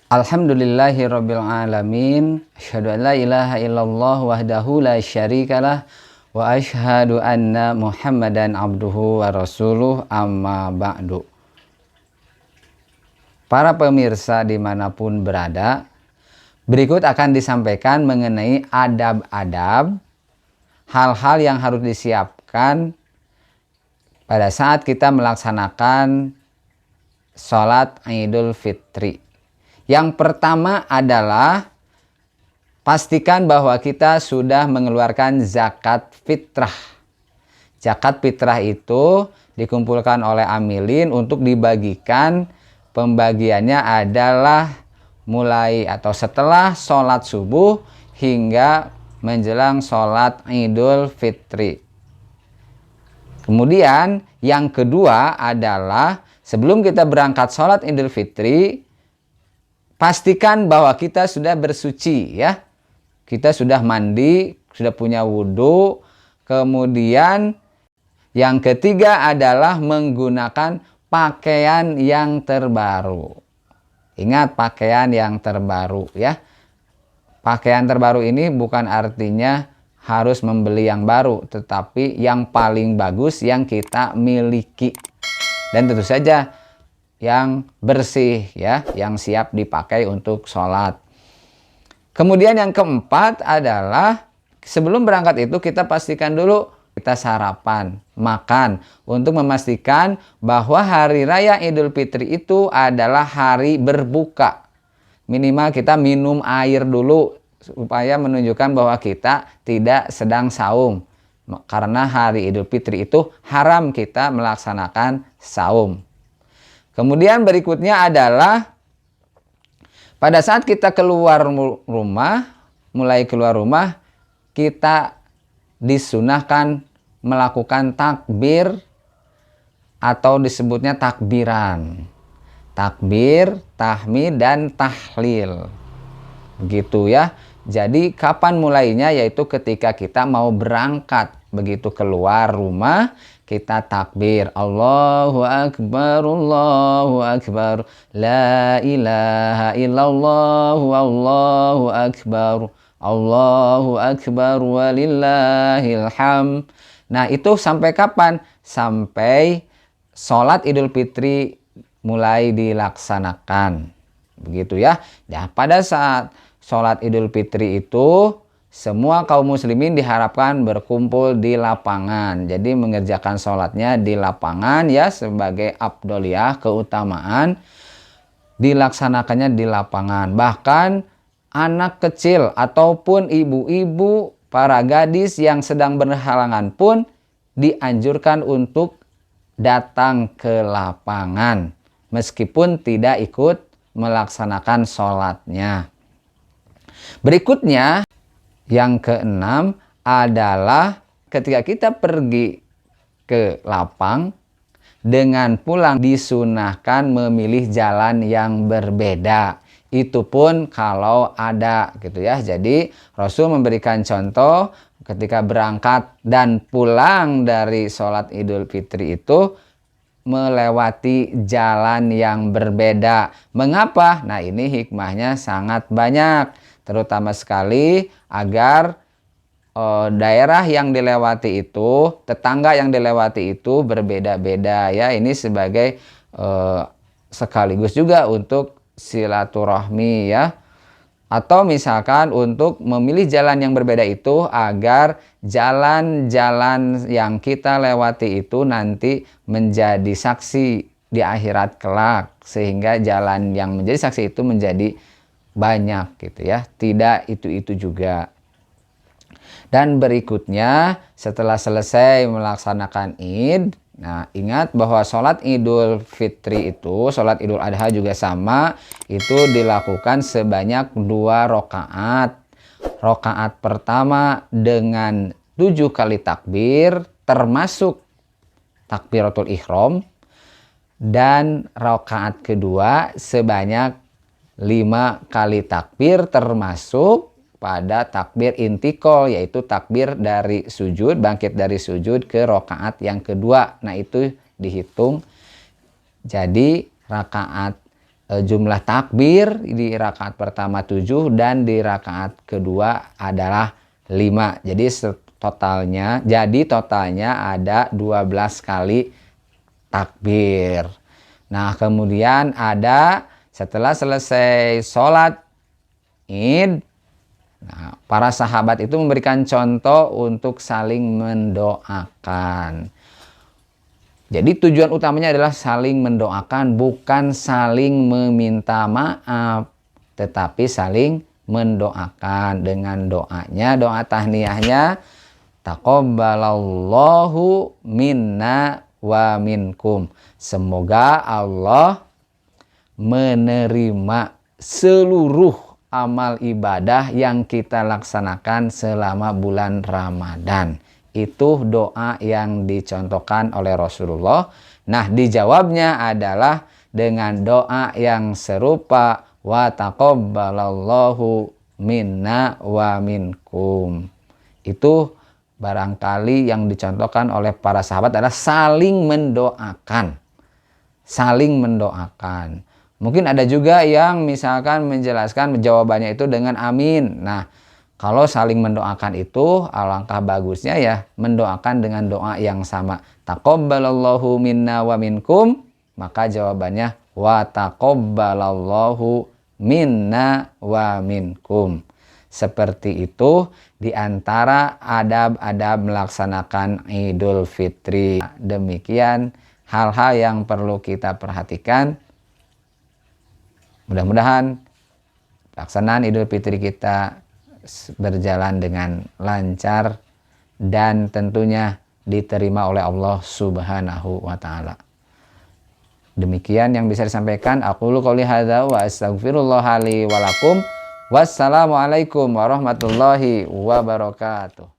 Alhamdulillahirabbil alamin. Asyhadu an la ilaha illallah wahdahu la syarikalah wa asyhadu anna Muhammadan abduhu wa rasuluh, amma ba'du. Para pemirsa dimanapun berada, berikut akan disampaikan mengenai adab-adab, hal-hal yang harus disiapkan pada saat kita melaksanakan sholat Idul Fitri. Yang pertama adalah pastikan bahwa kita sudah mengeluarkan zakat fitrah. Zakat fitrah itu dikumpulkan oleh amilin untuk dibagikan. Pembagiannya adalah mulai atau setelah sholat subuh hingga menjelang sholat Idul Fitri. Kemudian yang kedua adalah sebelum kita berangkat sholat Idul Fitri, pastikan bahwa kita sudah bersuci ya. Kita sudah mandi, sudah punya wudhu. Kemudian yang ketiga adalah menggunakan pakaian yang terbaru. Ingat, pakaian yang terbaru ya. Pakaian terbaru ini bukan artinya harus membeli yang baru, tetapi yang paling bagus yang kita miliki. Dan tentu saja yang bersih ya, yang siap dipakai untuk sholat. Kemudian yang keempat adalah sebelum berangkat itu kita pastikan dulu kita sarapan, makan untuk memastikan bahwa hari raya Idul Fitri itu adalah hari berbuka. Minimal kita minum air dulu supaya menunjukkan bahwa kita tidak sedang saum. Karena hari Idul Fitri itu haram kita melaksanakan saum. Kemudian berikutnya adalah pada saat kita keluar rumah, mulai keluar rumah, kita disunahkan melakukan takbir atau disebutnya takbiran. Takbir, tahmid, dan tahlil. Begitu ya. Jadi kapan mulainya? Yaitu ketika kita mau berangkat. Begitu keluar rumah, kita takbir. Allahu Akbar, Allahu Akbar. La ilaha illallah, Allahu Akbar. Allahu Akbar walillahil hamd. Nah, itu sampai kapan? Sampai sholat Idul Fitri mulai dilaksanakan. Begitu ya. Nah, pada saat sholat Idul Fitri itu semua kaum muslimin diharapkan berkumpul di lapangan. Jadi mengerjakan sholatnya di lapangan ya, sebagai afdoliyah, keutamaan dilaksanakannya di lapangan. Bahkan anak kecil ataupun ibu-ibu, para gadis yang sedang berhalangan pun dianjurkan untuk datang ke lapangan meskipun tidak ikut melaksanakan sholatnya. Berikutnya yang keenam adalah ketika kita pergi ke lapang, dengan pulang disunahkan memilih jalan yang berbeda. Itu pun kalau ada gitu ya. Jadi Rasul memberikan contoh ketika berangkat dan pulang dari sholat Idul Fitri itu melewati jalan yang berbeda. Mengapa? Nah, ini hikmahnya sangat banyak. Terutama sekali agar daerah yang dilewati itu, tetangga yang dilewati itu berbeda-beda ya. Ini sebagai sekaligus juga untuk silaturahmi ya. Atau misalkan untuk memilih jalan yang berbeda itu agar jalan-jalan yang kita lewati itu nanti menjadi saksi di akhirat kelak, sehingga jalan yang menjadi saksi itu menjadi banyak gitu ya, tidak itu-itu juga. Dan berikutnya setelah selesai melaksanakan Id, nah ingat bahwa sholat Idul Fitri itu, sholat Idul Adha juga sama, itu dilakukan sebanyak 2 rakaat. Rakaat pertama dengan 7 kali takbir termasuk takbiratul ihram, dan rakaat kedua sebanyak 5 kali takbir termasuk pada takbir intikal, yaitu takbir dari sujud, bangkit dari sujud ke rakaat yang kedua. Nah, itu dihitung jadi rakaat jumlah takbir di rakaat pertama 7 dan di rakaat kedua adalah 5. Jadi totalnya ada 12 kali takbir. Nah, kemudian ada setelah selesai sholat Id, nah, para sahabat itu memberikan contoh untuk saling mendoakan. Jadi tujuan utamanya adalah saling mendoakan, bukan saling meminta maaf, tetapi saling mendoakan dengan doanya, doa tahniyahnya, taqabbalallahu minna wa minkum. Semoga Allah menerima seluruh amal ibadah yang kita laksanakan selama bulan Ramadan. Itu doa yang dicontohkan oleh Rasulullah. Nah, dijawabnya adalah dengan doa yang serupa, wa taqabbalallahu minna wa minkum. Itu barangkali yang dicontohkan oleh para sahabat adalah saling mendoakan. Saling mendoakan. Mungkin ada juga yang misalkan menjelaskan jawabannya itu dengan amin. Nah, kalau saling mendoakan itu alangkah bagusnya ya mendoakan dengan doa yang sama. Taqabbalallahu minna wa minkum, maka jawabannya wa taqabbalallahu minna wa minkum. Seperti itu di antara adab-adab melaksanakan Idul Fitri. Demikian hal-hal yang perlu kita perhatikan. Mudah-mudahan pelaksanaan Idul Fitri kita berjalan dengan lancar dan tentunya diterima oleh Allah Subhanahu wa taala. Demikian yang bisa disampaikan. Aqulu qouli hadza wa astaghfirullah li wa lakum. Wassalamualaikum warahmatullahi wabarakatuh.